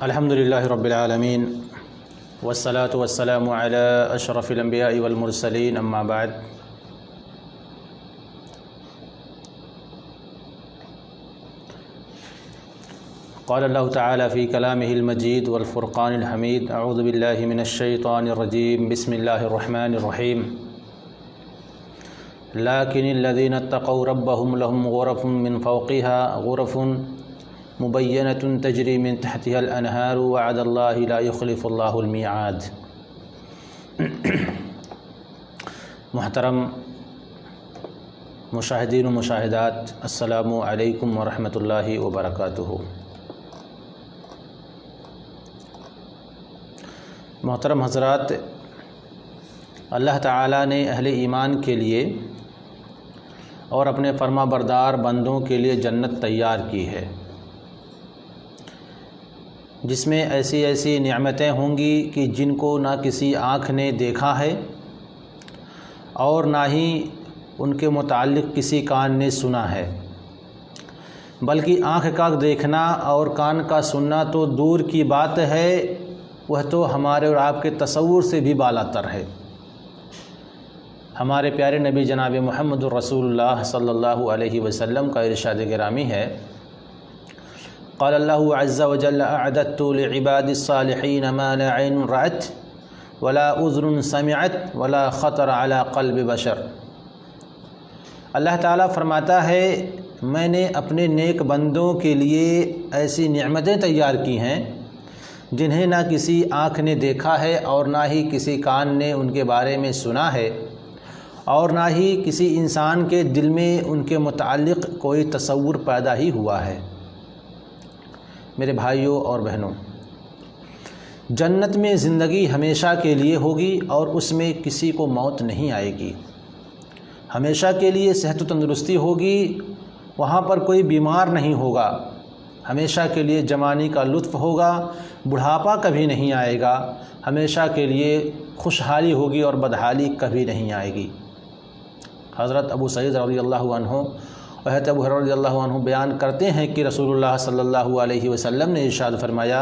الحمدللہ رب العالمین والصلاة والسلام علی اشرف الانبیاء والمرسلین اما بعد۔ قال اللہ تعالی فی کلامہ المجید والفرقان الحمید، اعوذ باللہ من الشیطان الرجیم، بسم اللہ الرحمن الرحیم۔ لیکن الذین اتقوا ربهم لهم غرف من فوقها غرف مبینۃ تجری من تحتها الانہار وعد اللہ لا یخلف اللہ المیعاد۔ محترم مشاہدین و مشاہدات، السلام علیکم ورحمۃ اللہ وبرکاتہ۔ محترم حضرات، اللہ تعالیٰ نے اہل ایمان کے لیے اور اپنے فرما بردار بندوں کے لیے جنت تیار کی ہے، جس میں ایسی ایسی نعمتیں ہوں گی کہ جن کو نہ کسی آنکھ نے دیکھا ہے اور نہ ہی ان کے متعلق کسی کان نے سنا ہے، بلکہ آنکھ کا دیکھنا اور کان کا سننا تو دور کی بات ہے، وہ تو ہمارے اور آپ کے تصور سے بھی بالاتر ہے۔ ہمارے پیارے نبی جناب محمد رسول اللہ صلی اللہ علیہ وسلم کا ارشاد گرامی ہے، قال اللہ عز وجل اعددت لعباد الصالحین ما لا عین رأت ولا اذن سمعت ولا خطر على قلب بشر۔ اللہ تعالیٰ فرماتا ہے، میں نے اپنے نیک بندوں کے لیے ایسی نعمتیں تیار کی ہیں جنہیں نہ کسی آنکھ نے دیکھا ہے اور نہ ہی کسی کان نے ان کے بارے میں سنا ہے، اور نہ ہی کسی انسان کے دل میں ان کے متعلق کوئی تصور پیدا ہی ہوا ہے۔ میرے بھائیوں اور بہنوں، جنت میں زندگی ہمیشہ کے لیے ہوگی اور اس میں کسی کو موت نہیں آئے گی، ہمیشہ کے لیے صحت و تندرستی ہوگی، وہاں پر کوئی بیمار نہیں ہوگا، ہمیشہ کے لیے جوانی کا لطف ہوگا، بڑھاپا کبھی نہیں آئے گا، ہمیشہ کے لیے خوشحالی ہوگی اور بدحالی کبھی نہیں آئے گی۔ حضرت ابو سعید رضی اللہ عنہ و حضرت ابو ہریرہ رضی اللہ عنہ بیان کرتے ہیں کہ رسول اللہ صلی اللہ علیہ وسلم نے ارشاد فرمایا،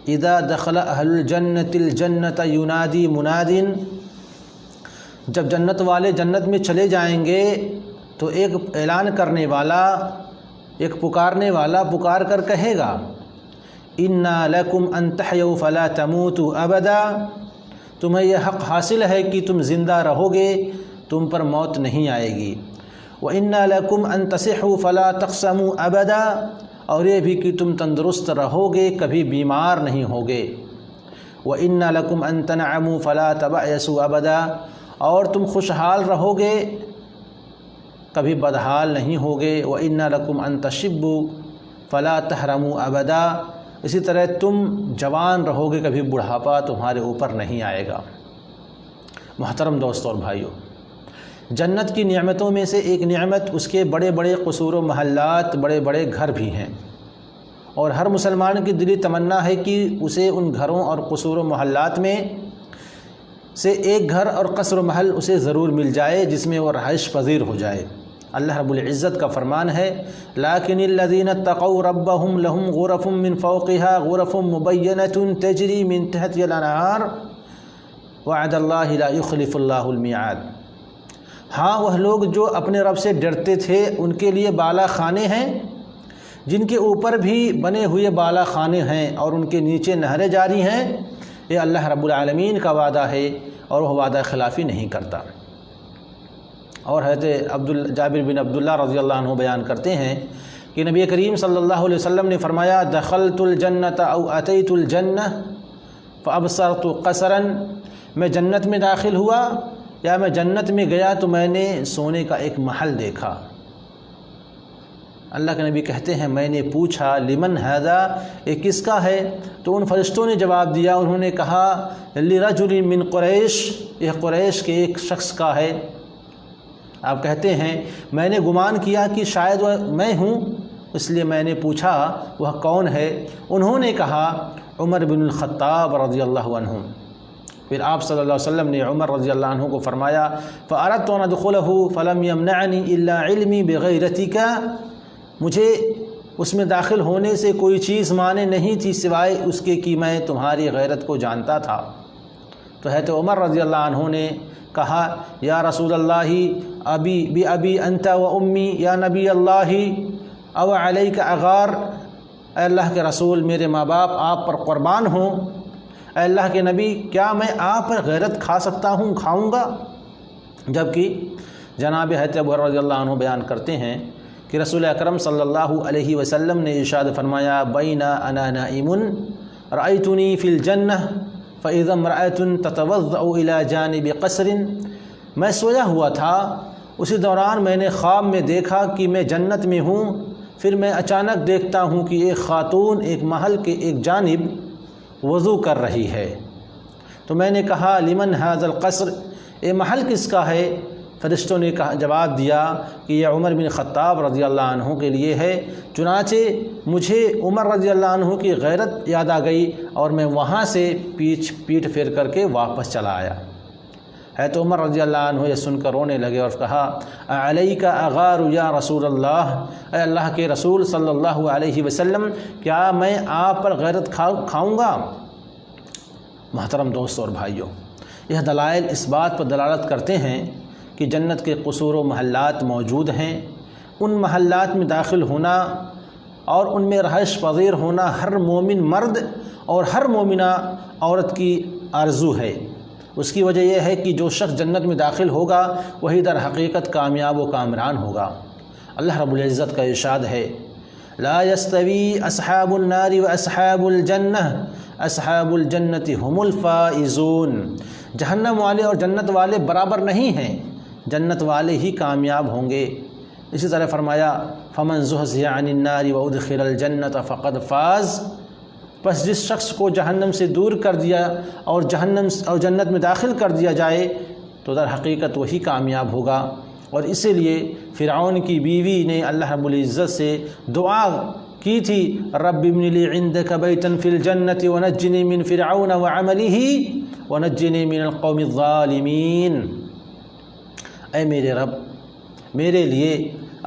اذا دخل اہل الجنت الجنت ینادی مناد، جب جنت والے جنت میں چلے جائیں گے تو ایک اعلان کرنے والا، ایک پکارنے والا پکار کر کہے گا، انا لکم ان تحیوا فلا تموتوا ابدا، تمہیں یہ حق حاصل ہے کہ تم زندہ رہو گے، تم پر موت نہیں آئے گی، وَإِنَّا لَكُمْ أَن تَصِحُوا فَلَا تَقْسَمُوا أَبَدًا، اور یہ بھی کہ تم تندرست رہو گے، کبھی بیمار نہیں ہوگے، وَإِنَّا لَكُمْ أَن تَنْعَمُوا فَلَا تَبْأَسُوا أَبَدًا، اور تم خوشحال رہو گے، کبھی بدحال نہیں ہوگے، وَإِنَّا لَكُمْ أَن تَشِبُّوا فَلَا تَحْرَمُوا أَبَدًا، اسی طرح تم جوان رہو گے، کبھی بڑھاپا تمہارے اوپر نہیں آئے گا۔ محترم دوستوں اور بھائیوں، جنت کی نعمتوں میں سے ایک نعمت اس کے بڑے بڑے قصور و محلات، بڑے بڑے گھر بھی ہیں، اور ہر مسلمان کی دلی تمنا ہے کہ اسے ان گھروں اور قصور و محلات میں سے ایک گھر اور قصر و محل اسے ضرور مل جائے جس میں وہ رہائش پذیر ہو جائے۔ اللہ رب العزت کا فرمان ہے، لیکن الذین اتقوا ربهم لهم غرف من فوقها غرف مبینۃ تجری من تحتها الانہار وعد اللہ لا یخلف اللہ المیعاد۔ ہاں، وہ لوگ جو اپنے رب سے ڈرتے تھے ان کے لیے بالا خانے ہیں، جن کے اوپر بھی بنے ہوئے بالا خانے ہیں اور ان کے نیچے نہریں جاری ہیں، یہ اللہ رب العالمین کا وعدہ ہے اور وہ وعدہ خلافی نہیں کرتا۔ اور حضرت جابر بن عبداللہ رضی اللہ عنہ بیان کرتے ہیں کہ نبی کریم صلی اللہ علیہ وسلم نے فرمایا، دخلت الجنت او اتیت الجنہ فابصرت قصرا، میں جنت میں داخل ہوا یا میں جنت میں گیا تو میں نے سونے کا ایک محل دیکھا۔ اللہ کے نبی کہتے ہیں، میں نے پوچھا لمن ھذا، یہ کس کا ہے؟ تو ان فرشتوں نے جواب دیا، انہوں نے کہا لرجل من قریش، یہ قریش کے ایک شخص کا ہے۔ آپ کہتے ہیں، میں نے گمان کیا کہ شاید وہ میں ہوں، اس لیے میں نے پوچھا وہ کون ہے؟ انہوں نے کہا عمر بن الخطاب رضی اللہ عنہ۔ پھر آپ صلی اللہ علیہ وسلم نے عمر رضی اللہ عنہ کو فرمایا، فَأَرَدْتُ أَنْ أَدْخُلَهُ فَلَمْ يَمْنَعْنِي إِلَّا عِلْمِي بِغَيْرَتِكَ، مجھے اس میں داخل ہونے سے کوئی چیز مانے نہیں تھی سوائے اس کے کہ میں تمہاری غیرت کو جانتا تھا۔ تو حضرت عمر رضی اللہ عنہ نے کہا یا رسول اللہ ابی بی ابی انت و امی یا نبی اللہ او علیک اغار، اے اللہ کے رسول میرے ماں باپ آپ پر قربان ہوں، اے اللہ کے نبی کیا میں آپ پر غیرت کھا سکتا ہوں، کھاؤں گا؟ جبکہ جناب حضرت ابو ہریرہ رضی اللہ عنہ بیان کرتے ہیں کہ رسول اکرم صلی اللہ علیہ وسلم نے ارشاد فرمایا بین انا نائم رأیتنی فی الجنہ فاذا امرأة تتوضأ الی جانب قصر، میں سویا ہوا تھا، اسی دوران میں نے خواب میں دیکھا کہ میں جنت میں ہوں، پھر میں اچانک دیکھتا ہوں کہ ایک خاتون ایک محل کے ایک جانب وضو کر رہی ہے۔ تو میں نے کہا لمن ھذا القصر، یہ محل کس کا ہے؟ فرشتوں نے جواب دیا کہ یہ عمر بن خطاب رضی اللہ عنہ کے لیے ہے۔ چنانچہ مجھے عمر رضی اللہ عنہ کی غیرت یاد آ گئی اور میں وہاں سے پیٹھ پھیر کر کے واپس چلا آیا۔ ہے تو عمر رضی اللہ عنہ یہ سن کر رونے لگے اور کہا علیک اغار یا رسول اللہ، اے اللہ کے رسول صلی اللہ علیہ وسلم کیا میں آپ پر غیرت کھاؤں گا؟ محترم دوستوں اور بھائیوں، یہ دلائل اس بات پر دلالت کرتے ہیں کہ جنت کے قصور و محلات موجود ہیں۔ ان محلات میں داخل ہونا اور ان میں رہائش پذیر ہونا ہر مومن مرد اور ہر مومنہ عورت کی آرزو ہے۔ اس کی وجہ یہ ہے کہ جو شخص جنت میں داخل ہوگا وہی در حقیقت کامیاب و کامران ہوگا۔ اللہ رب العزت کا ارشاد ہے لا يستوی اصحاب النار و اصحاب الجنہ اصحاب الجنت هم الفائزون، جہنم والے اور جنت والے برابر نہیں ہیں، جنت والے ہی کامیاب ہوں گے۔ اسی طرح فرمایا فمن زحزح عن النار وادخل الجنۃ فقد فاز، بس جس شخص کو جہنم سے دور کر دیا اور جنت میں داخل کر دیا جائے تو در حقیقت وہی کامیاب ہوگا۔ اور اسی لیے فرعون کی بیوی نے اللہ رب العزت سے دعا کی تھی رب ابن لی عندک بیتا فی الجنۃ ونجنی من فرعون وعملہ ونجنی من القوم الظالمین، اے میرے رب میرے لیے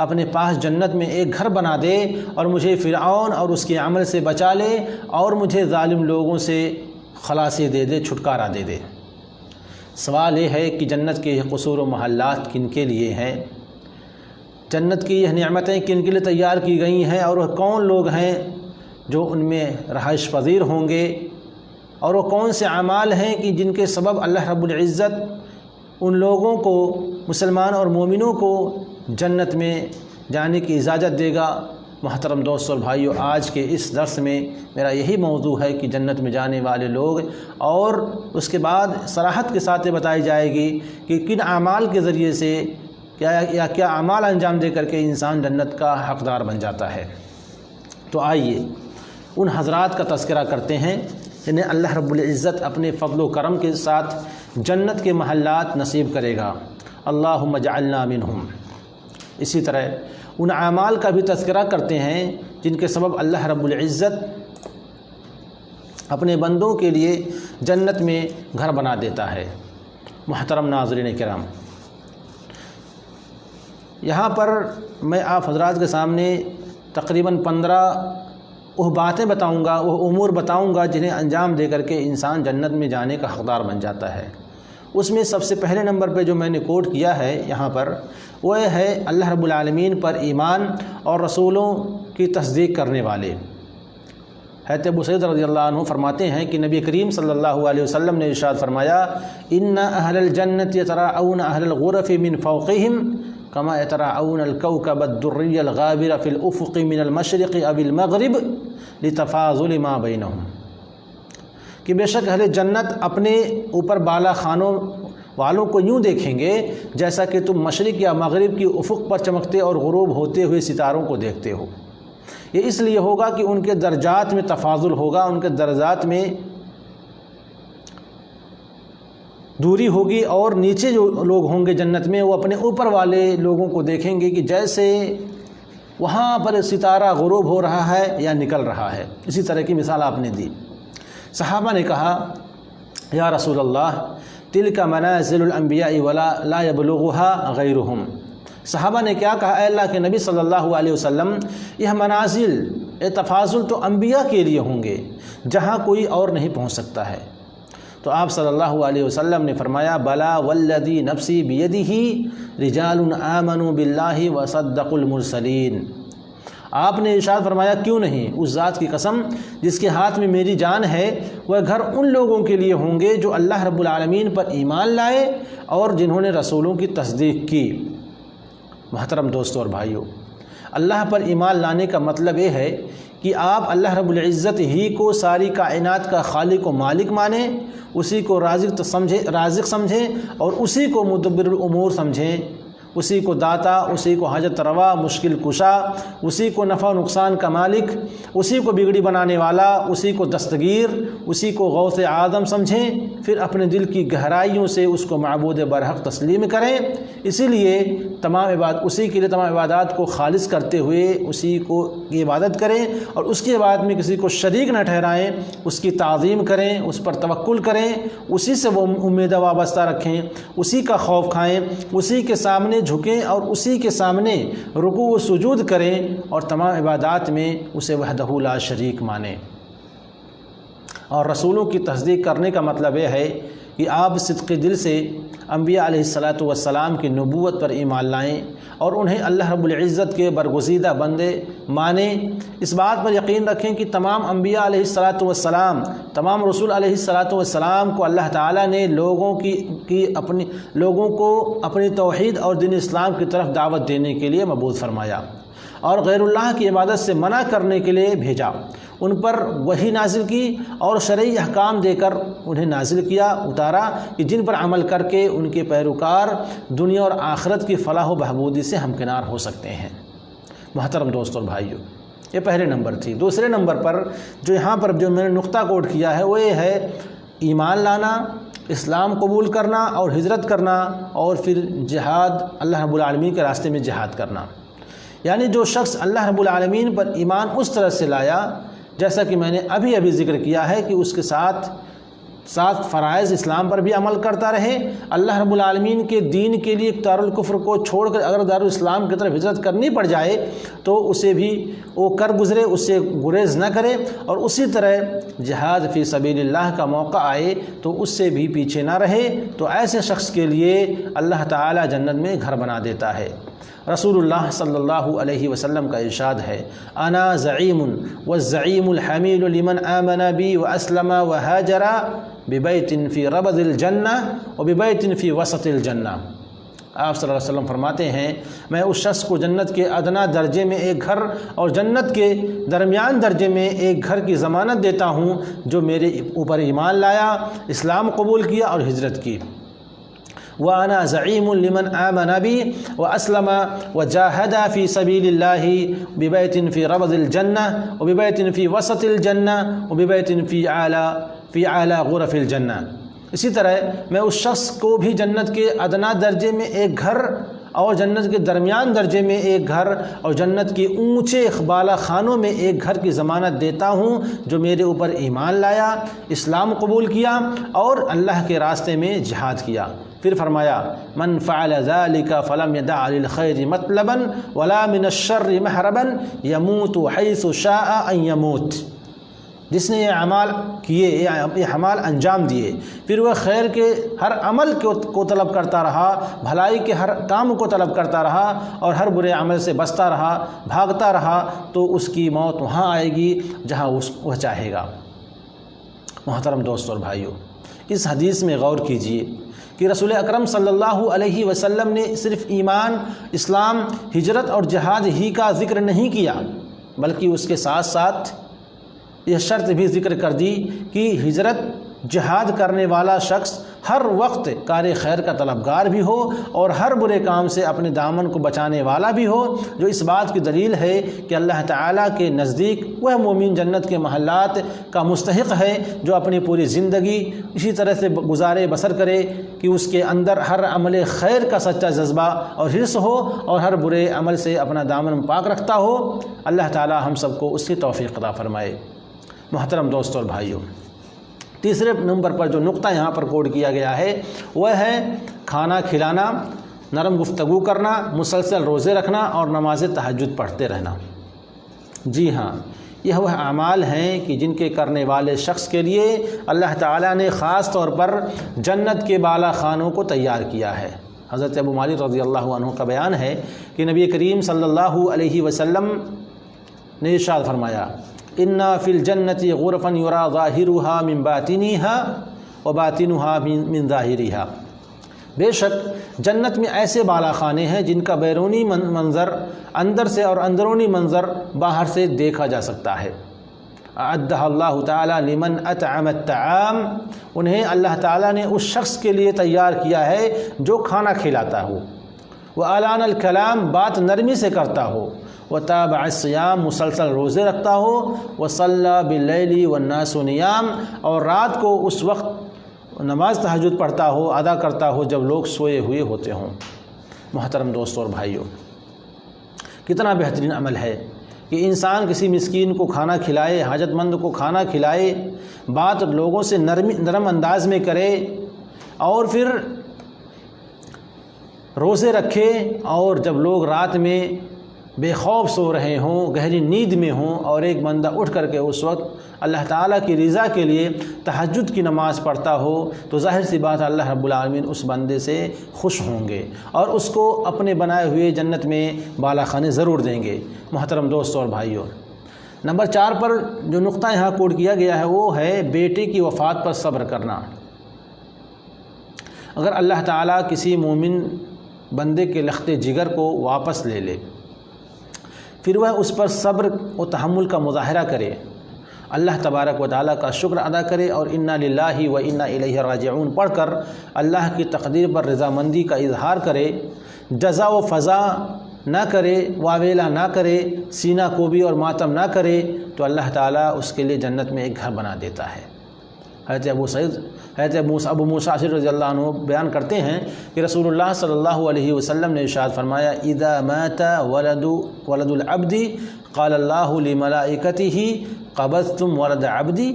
اپنے پاس جنت میں ایک گھر بنا دے اور مجھے فرعون اور اس کے عمل سے بچا لے اور مجھے ظالم لوگوں سے خلاصی دے دے، چھٹکارا دے دے۔ سوال یہ ہے کہ جنت کے قصور و محلات کن کے لیے ہیں؟ جنت کی یہ نعمتیں کن کے لیے تیار کی گئی ہیں اور وہ کون لوگ ہیں جو ان میں رہائش پذیر ہوں گے، اور وہ کون سے اعمال ہیں کہ جن کے سبب اللہ رب العزت ان لوگوں کو، مسلمان اور مومنوں کو جنت میں جانے کی اجازت دے گا۔ محترم دوستوں اور بھائیوں، آج کے اس درس میں میرا یہی موضوع ہے کہ جنت میں جانے والے لوگ، اور اس کے بعد صراحت کے ساتھ بتائی جائے گی کہ کن اعمال کے ذریعے سے کیا اعمال انجام دے کر کے انسان جنت کا حقدار بن جاتا ہے۔ تو آئیے ان حضرات کا تذکرہ کرتے ہیں جنہیں اللہ رب العزت اپنے فضل و کرم کے ساتھ جنت کے محلات نصیب کرے گا۔ اللہم اجعلنا منہم۔ اسی طرح ان اعمال کا بھی تذکرہ کرتے ہیں جن کے سبب اللہ رب العزت اپنے بندوں کے لیے جنت میں گھر بنا دیتا ہے۔ محترم ناظرین کرام، یہاں پر میں آپ حضرات کے سامنے تقریباً 15 وہ باتیں بتاؤں گا، وہ امور بتاؤں گا جنہیں انجام دے کر کے انسان جنت میں جانے کا حقدار بن جاتا ہے۔ اس میں سب سے پہلے نمبر پہ جو میں نے کوٹ کیا ہے یہاں پر، وہ ہے اللہ رب العالمین پر ایمان اور رسولوں کی تصدیق کرنے والے۔ حضرت ابو سعید رضی اللہ عنہ فرماتے ہیں کہ نبی کریم صلی اللہ علیہ وسلم نے ارشاد فرمایا ان اہل الجنت یتراءون اہل الغرف من فوقہم کما یتراءون الکوکب الدری الغابر فی الافق من المشرق او المغرب لتفاضل ما بینہم، کہ بے شک اہل جنت اپنے اوپر بالا خانوں والوں کو یوں دیکھیں گے جیسا کہ تم مشرق یا مغرب کی افق پر چمکتے اور غروب ہوتے ہوئے ستاروں کو دیکھتے ہو۔ یہ اس لیے ہوگا کہ ان کے درجات میں تفاضل ہوگا، ان کے درجات میں دوری ہوگی، اور نیچے جو لوگ ہوں گے جنت میں وہ اپنے اوپر والے لوگوں کو دیکھیں گے کہ جیسے وہاں پر ستارہ غروب ہو رہا ہے یا نکل رہا ہے۔ اسی طرح کی مثال آپ نے دی۔ صحابہ نے کہا یا رسول اللہ تلک منازل الانبیاء ولا لا یبلغها غیرہم، صحابہ نے کیا کہا، اے اللہ کے نبی صلی اللہ علیہ وسلم، یہ منازل تفاضل تو انبیاء کے لیے ہوں گے جہاں کوئی اور نہیں پہنچ سکتا ہے۔ تو آپ صلی اللہ علیہ وسلم نے فرمایا، بلا والذی نفسی بیدہ رجال آمنوا باللہ وصدقوا المرسلین۔ آپ نے ارشاد فرمایا، کیوں نہیں، اس ذات کی قسم جس کے ہاتھ میں میری جان ہے، وہ گھر ان لوگوں کے لیے ہوں گے جو اللہ رب العالمین پر ایمان لائے اور جنہوں نے رسولوں کی تصدیق کی۔ محترم دوستوں اور بھائیوں، اللہ پر ایمان لانے کا مطلب یہ ہے کہ آپ اللہ رب العزت ہی کو ساری کائنات کا خالق و مالک مانیں، اسی کو رازق سمجھیں اور اسی کو مدبر الامور سمجھیں، اسی کو داتا، اسی کو حاجت روا، مشکل کشا، اسی کو نفع و نقصان کا مالک، اسی کو بگڑی بنانے والا، اسی کو دستگیر، اسی کو غوث اعظم سمجھیں، پھر اپنے دل کی گہرائیوں سے اس کو معبود برحق تسلیم کریں۔ اسی لیے اسی کے لیے تمام عبادات کو خالص کرتے ہوئے اسی کو کی عبادت کریں اور اس کی عبادت میں کسی کو شریک نہ ٹھہرائیں، اس کی تعظیم کریں، اس پر توکل کریں، اسی سے وہ امید وابستہ رکھیں، اسی کا خوف کھائیں، اسی کے سامنے جھکیں اور اسی کے سامنے رکوع و سجود کریں اور تمام عبادات میں اسے وحدہ لا شریک مانیں۔ اور رسولوں کی تصدیق کرنے کا مطلب یہ ہے کہ آپ صدق دل سے انبیاء علیہ الصلاۃ والسلام کی نبوت پر ایمان لائیں اور انہیں اللہ رب العزت کے برگزیدہ بندے مانیں۔ اس بات پر یقین رکھیں کہ تمام انبیاء علیہ الصلاۃ والسلام، تمام رسول علیہ الصلاۃ والسلام کو اللہ تعالیٰ نے لوگوں کو اپنی توحید اور دین اسلام کی طرف دعوت دینے کے لیے مبعوث فرمایا اور غیر اللہ کی عبادت سے منع کرنے کے لیے بھیجا، ان پر وحی نازل کی اور شرعی احکام دے کر انہیں نازل کیا، اتارا کہ جن پر عمل کر کے ان کے پیروکار دنیا اور آخرت کی فلاح و بہبودی سے ہمکنار ہو سکتے ہیں۔ محترم دوستوں اور بھائیوں، یہ پہلے نمبر تھی۔ دوسرے نمبر پر جو یہاں پر جو میں نے نقطہ کوٹ کیا ہے وہ یہ ہے ایمان لانا، اسلام قبول کرنا اور ہجرت کرنا اور پھر جہاد، اللہ رب العالمین کے راستے میں جہاد کرنا۔ یعنی جو شخص اللہ رب العالمین پر ایمان اس طرح سے لایا جیسا کہ میں نے ابھی ذکر کیا ہے کہ اس کے ساتھ فرائض اسلام پر بھی عمل کرتا رہے، اللہ رب العالمین کے دین کے لیے دار الکفر کو چھوڑ کر اگر دار الاسلام کی طرف ہجرت کرنی پڑ جائے تو اسے بھی وہ کر گزرے، اس سے گریز نہ کرے، اور اسی طرح جہاد فی سبیل اللہ کا موقع آئے تو اس سے بھی پیچھے نہ رہے، تو ایسے شخص کے لیے اللہ تعالی جنت میں گھر بنا دیتا ہے۔ رسول اللہ صلی اللہ علیہ وسلم کا ارشاد ہے، انا زعیم والزعیم الحمیل لمن آمن بی واسلم وہاجر ببیت فی ربض الجنہ وببیت فی وسط الجنہ۔ آپ صلی اللہ علیہ وسلم فرماتے ہیں، میں اس شخص کو جنت کے ادنا درجے میں ایک گھر اور جنت کے درمیان درجے میں ایک گھر کی ضمانت دیتا ہوں جو میرے اوپر ایمان لایا، اسلام قبول کیا اور ہجرت کی۔ وَأَنَا زَعِيمٌ لِمَنْ آمَنَ بِي وَأَسْلَمَ وَجَاهَدَ فِي سَبِيلِ اللَّهِ بِبَيْتٍ فِي رَبَضِ الْجَنَّةِ وَبِبَيْتٍ فِي وَسَطِ الْجَنَّةِ وَبِبَيْتٍ فِي أَعْلَى غُرَفِ الْجَنَّةِ۔ اسی طرح میں اس شخص کو بھی جنت کے ادنا درجے میں ایک گھر اور جنت کے درمیان درجے میں ایک گھر اور جنت کے اونچے بالا خانوں میں ایک گھر کی ضمانت دیتا ہوں جو میرے اوپر ایمان لایا، اسلام قبول کیا اور اللہ کے راستے میں جہاد کیا۔ پھر فرمایا، من فعل ذلك فلم يدع للخير مطلبا ولا من الشر محربا يموت حيث شاء ان يموت۔ جس نے یہ اعمال کیے، یہ اعمال انجام دیے، پھر وہ خیر کے ہر عمل کو طلب کرتا رہا، بھلائی کے ہر کام کو طلب کرتا رہا اور ہر برے عمل سے بچتا رہا، بھاگتا رہا، تو اس کی موت وہاں آئے گی جہاں وہ چاہے گا۔ محترم دوستوں اور بھائیوں، اس حدیث میں غور کیجیے کہ رسول اکرم صلی اللہ علیہ وسلم نے صرف ایمان، اسلام، ہجرت اور جہاد ہی کا ذکر نہیں کیا، بلکہ اس کے ساتھ ساتھ یہ شرط بھی ذکر کر دی کہ ہجرت جہاد کرنے والا شخص ہر وقت کار خیر کا طلبگار بھی ہو اور ہر برے کام سے اپنے دامن کو بچانے والا بھی ہو، جو اس بات کی دلیل ہے کہ اللہ تعالیٰ کے نزدیک وہ مومن جنت کے محلات کا مستحق ہے جو اپنی پوری زندگی اسی طرح سے گزارے بسر کرے کہ اس کے اندر ہر عمل خیر کا سچا جذبہ اور حرص ہو اور ہر برے عمل سے اپنا دامن پاک رکھتا ہو۔ اللہ تعالیٰ ہم سب کو اس کی توفیق عطا فرمائے۔ محترم دوستوں اور بھائیوں، تیسرے نمبر پر جو نقطہ یہاں پر کوڈ کیا گیا ہے وہ ہے کھانا کھلانا نرم گفتگو کرنا، مسلسل روزے رکھنا اور نماز تہجد پڑھتے رہنا۔ جی ہاں، یہ وہ اعمال ہیں کہ جن کے کرنے والے شخص کے لیے اللہ تعالیٰ نے خاص طور پر جنت کے بالا خانوں کو تیار کیا ہے۔ حضرت ابو مالک رضی اللہ عنہ کا بیان ہے کہ نبی کریم صلی اللہ علیہ وسلم نے ارشاد فرمایا، اِنَّ فِي الْجَنَّةِ غُرَفًا يُرَى ظَاهِرُهَا مِن بَاطِنِهَا وَبَاطِنُهَا مِن ظَاهِرِهَا، بے شک جنت میں ایسے بالا خانے ہیں جن کا بیرونی منظر اندر سے اور اندرونی منظر باہر سے دیکھا جا سکتا ہے۔ اعدها اللہ تعالیٰ لمن اطعم الطعام، انہیں اللہ تعالیٰ نے اس شخص کے لیے تیار کیا ہے جو کھانا کھلاتا ہو، وَأَلَانَ الْكَلَامِ، بات نرمی سے کرتا ہو، وَتَابَعَ الصِّيَامِ، مسلسل روزے رکھتا ہو، وَصَلَّى بِاللَّيْلِ وَالنَّاسُ نِيَامٌ، اور رات کو اس وقت نماز تہجد پڑھتا ہو، ادا کرتا ہو جب لوگ سوئے ہوئے ہوتے ہوں۔ محترم دوستوں اور بھائیوں، کتنا بہترین عمل ہے کہ انسان کسی مسکین کو کھانا کھلائے، حاجت مند کو کھانا کھلائے، بات لوگوں سے نرم انداز میں کرے، اور پھر روزے رکھے، اور جب لوگ رات میں بے خوف سو رہے ہوں، گہری نیند میں ہوں، اور ایک بندہ اٹھ کر کے اس وقت اللہ تعالیٰ کی رضا کے لیے تہجد کی نماز پڑھتا ہو، تو ظاہر سی بات اللہ رب العالمین اس بندے سے خوش ہوں گے اور اس کو اپنے بنائے ہوئے جنت میں بالا خانے ضرور دیں گے۔ محترم دوستوں اور بھائیوں، نمبر 4 پر جو نقطہ یہاں کوٹ کیا گیا ہے وہ ہے بیٹے کی وفات پر صبر کرنا۔ اگر اللہ تعالیٰ کسی مومن بندے کے لخت جگر کو واپس لے لے، پھر وہ اس پر صبر و تحمل کا مظاہرہ کرے، اللہ تبارک و تعالیٰ کا شکر ادا کرے، اور انا للہ و انا الیہ راجعون پڑھ کر اللہ کی تقدیر پر رضامندی کا اظہار کرے، جزا و فضا نہ کرے، واویلا نہ کرے، سینہ کوبی اور ماتم نہ کرے، تو اللہ تعالیٰ اس کے لیے جنت میں ایک گھر بنا دیتا ہے۔ حضرت ابو موسیٰ اشعری رضی اللہ عنہ بیان کرتے ہیں کہ رسول اللہ صلی اللہ علیہ وسلم نے ارشاد فرمایا، اذا مات ولد العبد قال اللہ لملائکتہ قبضتم ولد عبدی،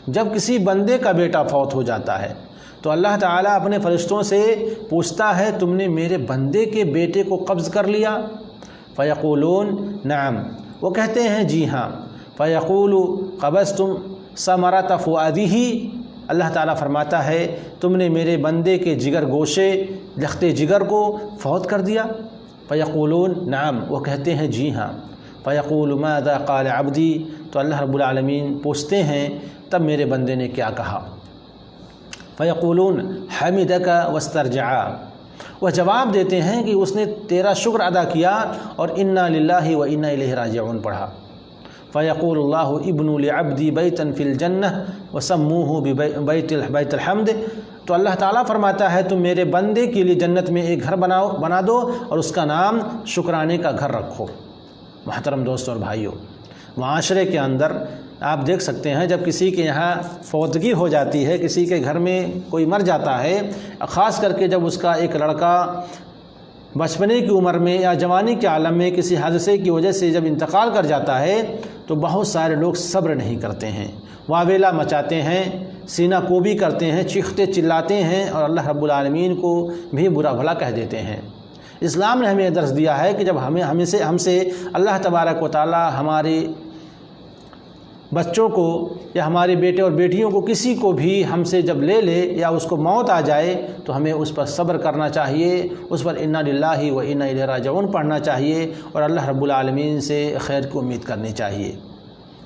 جب کسی بندے کا بیٹا فوت ہو جاتا ہے تو اللہ تعالیٰ اپنے فرشتوں سے پوچھتا ہے، تم نے میرے بندے کے بیٹے کو قبض کر لیا؟ فیقولون نعم، وہ کہتے ہیں جی ہاں۔ فیقول قبضتم ثمرۃ فؤادہ، اللہ تعالیٰ فرماتا ہے تم نے میرے بندے کے جگر گوشے لخت جگر کو فوت کر دیا؟ فیقولون نعم، وہ کہتے ہیں جی ہاں۔ فیقول ماذا قال عبدی، تو اللہ رب العالمین پوچھتے ہیں تب میرے بندے نے کیا کہا؟ فیقولون حمدک واسترجعا، وہ جواب دیتے ہیں کہ اس نے تیرا شکر ادا کیا اور انا للہ و انا الیہ راجعون پڑھا۔ فیقول اللہ ابن لعبدی بیتا فی الجنہ وسموہ بیت الحمد، تو اللہ تعالیٰ فرماتا ہے تم میرے بندے کے لیے جنت میں ایک گھر بنا دو اور اس کا نام شکرانے کا گھر رکھو۔ محترم دوستوں اور بھائیوں، معاشرے کے اندر آپ دیکھ سکتے ہیں جب کسی کے یہاں فوتگی ہو جاتی ہے، کسی کے گھر میں کوئی مر جاتا ہے، خاص کر کے جب اس کا ایک لڑکا بچپنے کی عمر میں یا جوانی کے عالم میں کسی حادثے کی وجہ سے جب انتقال کر جاتا ہے، تو بہت سارے لوگ صبر نہیں کرتے ہیں، واویلا مچاتے ہیں، سینہ کوبی کرتے ہیں، چیختے چلاتے ہیں اور اللہ رب العالمین کو بھی برا بھلا کہہ دیتے ہیں۔ اسلام نے ہمیں درس دیا ہے کہ جب ہم سے اللہ تبارک و تعالی ہمارے بچوں کو یا ہمارے بیٹے اور بیٹیوں کو کسی کو بھی ہم سے جب لے لے یا اس کو موت آ جائے تو ہمیں اس پر صبر کرنا چاہیے، اس پر انا للہ و انا الیہ راجعون پڑھنا چاہیے اور اللہ رب العالمین سے خیر کی امید کرنی چاہیے۔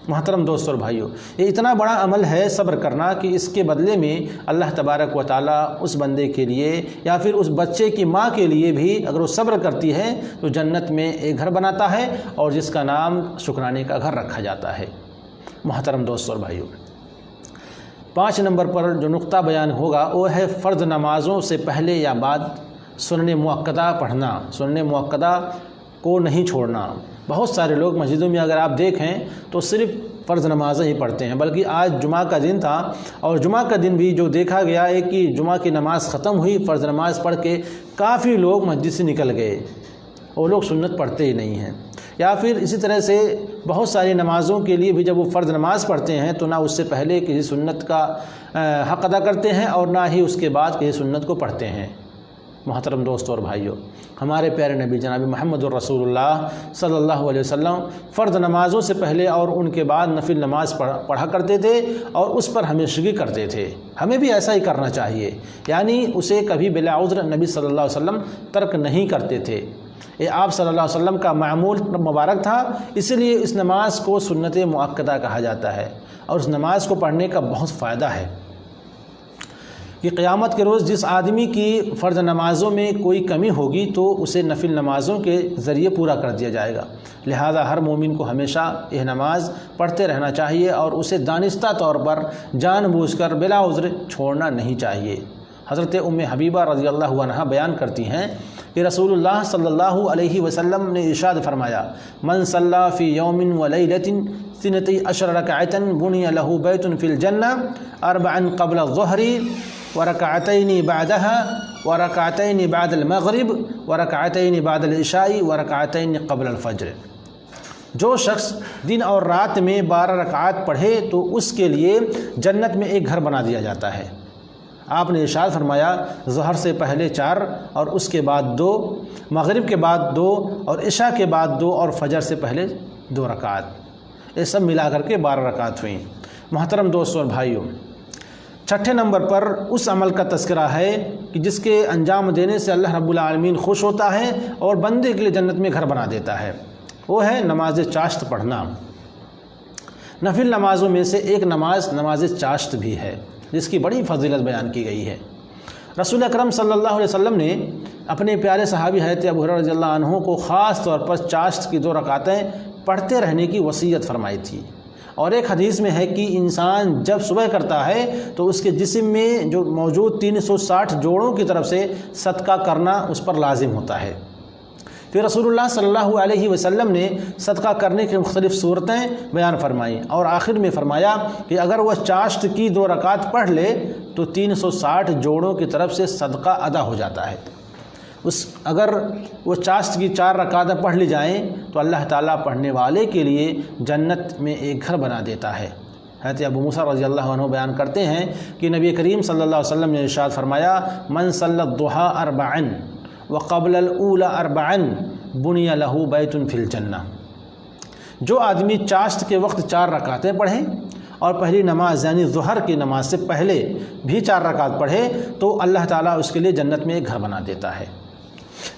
محترم دوستوں اور بھائیوں، یہ اتنا بڑا عمل ہے صبر کرنا کہ اس کے بدلے میں اللہ تبارک و تعالیٰ اس بندے کے لیے یا پھر اس بچے کی ماں کے لیے بھی اگر وہ صبر کرتی ہے تو جنت میں ایک گھر بناتا ہے اور جس کا نام شکرانے کا گھر رکھا جاتا ہے۔ محترم دوستوں اور بھائیوں، 5 نمبر پر جو نقطہ بیان ہوگا وہ ہے فرض نمازوں سے پہلے یا بعد سنن مؤکدہ پڑھنا، سنن مؤکدہ کو نہیں چھوڑنا۔ بہت سارے لوگ مسجدوں میں اگر آپ دیکھیں تو صرف فرض نمازیں ہی پڑھتے ہیں، بلکہ آج جمعہ کا دن تھا اور جمعہ کا دن بھی جو دیکھا گیا ہے کہ جمعہ کی نماز ختم ہوئی، فرض نماز پڑھ کے کافی لوگ مسجد سے نکل گئے، وہ لوگ سنت پڑھتے ہی نہیں ہیں۔ یا پھر اسی طرح سے بہت ساری نمازوں کے لیے بھی جب وہ فرض نماز پڑھتے ہیں تو نہ اس سے پہلے کسی سنت کا حق ادا کرتے ہیں اور نہ ہی اس کے بعد کسی سنت کو پڑھتے ہیں۔ محترم دوستوں اور بھائیوں، ہمارے پیارے نبی جناب محمد الرسول اللہ صلی اللہ علیہ وسلم فرض نمازوں سے پہلے اور ان کے بعد نفل نماز پڑھا کرتے تھے اور اس پر ہمیشگی کرتے تھے۔ ہمیں بھی ایسا ہی کرنا چاہیے، یعنی اسے کبھی بلا عذر نبی صلی اللہ علیہ وسلم ترک نہیں کرتے تھے۔ یہ آپ صلی اللہ علیہ وسلم کا معمول مبارک تھا، اس لیے اس نماز کو سنت مؤکدہ کہا جاتا ہے، اور اس نماز کو پڑھنے کا بہت فائدہ ہے کہ قیامت کے روز جس آدمی کی فرض نمازوں میں کوئی کمی ہوگی تو اسے نفل نمازوں کے ذریعے پورا کر دیا جائے گا۔ لہذا ہر مومن کو ہمیشہ یہ نماز پڑھتے رہنا چاہیے اور اسے دانستہ طور پر جان بوجھ کر بلا عذر چھوڑنا نہیں چاہیے۔ حضرت ام حبیبہ رضی اللہ عنہا بیان کرتی ہیں کہ رسول اللہ صلی اللہ علیہ وسلم نے ارشاد فرمایا، من صلی فی یوم ولیلۃ 12 رکعۃ بنی لہ بیت فی الجنہ 4 قبل الظہر ورکعتین بعدها ورکعتین بعد المغرب ورکعتین بعد العشاء ورکعتین قبل الفجر۔ جو شخص دن اور رات میں 12 رکعات پڑھے تو اس کے لیے جنت میں ایک گھر بنا دیا جاتا ہے۔ آپ نے ارشاد فرمایا، ظہر سے پہلے 4 اور اس کے بعد 2، مغرب کے بعد 2 اور عشاء کے بعد 2 اور فجر سے پہلے 2 رکعات، یہ سب ملا کر کے 12 رکعات ہوئیں۔ محترم دوستوں اور بھائیوں، چھٹے نمبر پر اس عمل کا تذکرہ ہے کہ جس کے انجام دینے سے اللہ رب العالمین خوش ہوتا ہے اور بندے کے لیے جنت میں گھر بنا دیتا ہے، وہ ہے نماز چاشت پڑھنا۔ نفل نمازوں میں سے ایک نماز چاشت بھی ہے، جس کی بڑی فضیلت بیان کی گئی ہے۔ رسول اکرم صلی اللہ علیہ وسلم نے اپنے پیارے صحابی حضرت ابو ہریرہ رضی اللہ عنہ کو خاص طور پر چاشت کی 2 رکعتیں پڑھتے رہنے کی وصیت فرمائی تھی، اور ایک حدیث میں ہے کہ انسان جب صبح کرتا ہے تو اس کے جسم میں جو موجود 360 جوڑوں کی طرف سے صدقہ کرنا اس پر لازم ہوتا ہے۔ پھر رسول اللہ صلی اللہ علیہ وسلم نے صدقہ کرنے کی مختلف صورتیں بیان فرمائیں، اور آخر میں فرمایا کہ اگر وہ چاشت کی 2 رکعت پڑھ لے تو 360 جوڑوں کی طرف سے صدقہ ادا ہو جاتا ہے۔ اگر وہ چاشت کی 4 رکعتیں پڑھ لی جائیں تو اللہ تعالیٰ پڑھنے والے کے لیے جنت میں ایک گھر بنا دیتا ہے۔ حضرت ابو موسیٰ رضی اللہ عنہ بیان کرتے ہیں کہ نبی کریم صلی اللہ علیہ وسلم نے ارشاد فرمایا، من صلی الضحیٰ 4 وقبل الاولی 4 بنی لہ بیت فی الجنہ۔ جو آدمی چاشت کے وقت 4 رکعتیں پڑھیں اور پہلی نماز یعنی ظہر کی نماز سے پہلے بھی 4 رکعت پڑھے تو اللہ تعالیٰ اس کے لیے جنت میں ایک گھر بنا دیتا ہے۔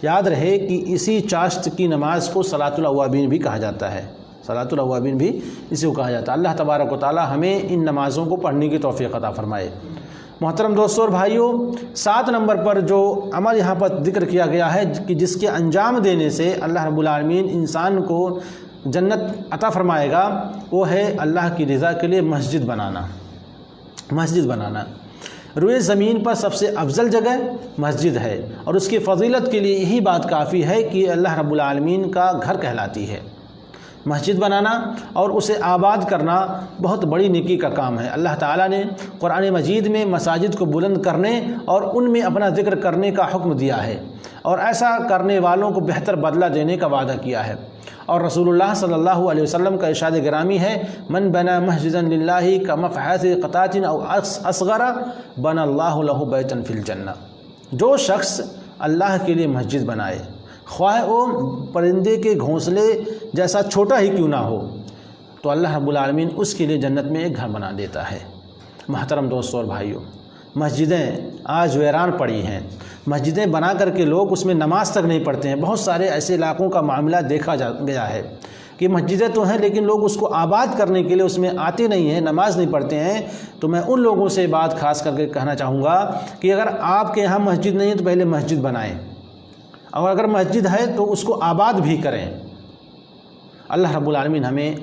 یاد رہے کہ اسی چاشت کی نماز کو صلاۃ الاوابین بھی کہا جاتا ہے، صلاۃ الاوابین بھی اسی کو کہا جاتا ہے۔ اللہ تبارک و تعالیٰ ہمیں ان نمازوں کو پڑھنے کی توفیق عطا فرمائے۔ محترم دوستوں اور بھائیوں، 7 نمبر پر جو عمل یہاں پر ذکر کیا گیا ہے کہ جس کے انجام دینے سے اللہ رب العالمین انسان کو جنت عطا فرمائے گا، وہ ہے اللہ کی رضا کے لیے مسجد بنانا۔ روئے زمین پر سب سے افضل جگہ مسجد ہے، اور اس کی فضیلت کے لیے یہی بات کافی ہے کہ اللہ رب العالمین کا گھر کہلاتی ہے۔ مسجد بنانا اور اسے آباد کرنا بہت بڑی نیکی کا کام ہے۔ اللہ تعالیٰ نے قرآن مجید میں مساجد کو بلند کرنے اور ان میں اپنا ذکر کرنے کا حکم دیا ہے، اور ایسا کرنے والوں کو بہتر بدلہ دینے کا وعدہ کیا ہے۔ اور رسول اللہ صلی اللہ علیہ وسلم کا ارشاد گرامی ہے، من بنا مسجدا للہ کمفحص قطعۃ او اصغر بنى اللہ لہ بیتا فی الجنہ۔ جو شخص اللہ کے لیے مسجد بنائے، خواہ وہ پرندے کے گھونسلے جیسا چھوٹا ہی کیوں نہ ہو، تو اللہ رب العالمین اس کے لیے جنت میں ایک گھر بنا دیتا ہے۔ محترم دوستوں اور بھائیوں، مسجدیں آج ویران پڑی ہیں، مسجدیں بنا کر کے لوگ اس میں نماز تک نہیں پڑھتے ہیں۔ بہت سارے ایسے علاقوں کا معاملہ دیکھا گیا ہے کہ مسجدیں تو ہیں لیکن لوگ اس کو آباد کرنے کے لیے اس میں آتے نہیں ہیں، نماز نہیں پڑھتے ہیں۔ تو میں ان لوگوں سے بات خاص کر کے کہنا چاہوں گا کہ اگر آپ کے یہاں مسجد نہیں ہے تو پہلے مسجد بنائیں، اور اگر مسجد ہے تو اس کو آباد بھی کریں۔ اللہ رب العالمین ہمیں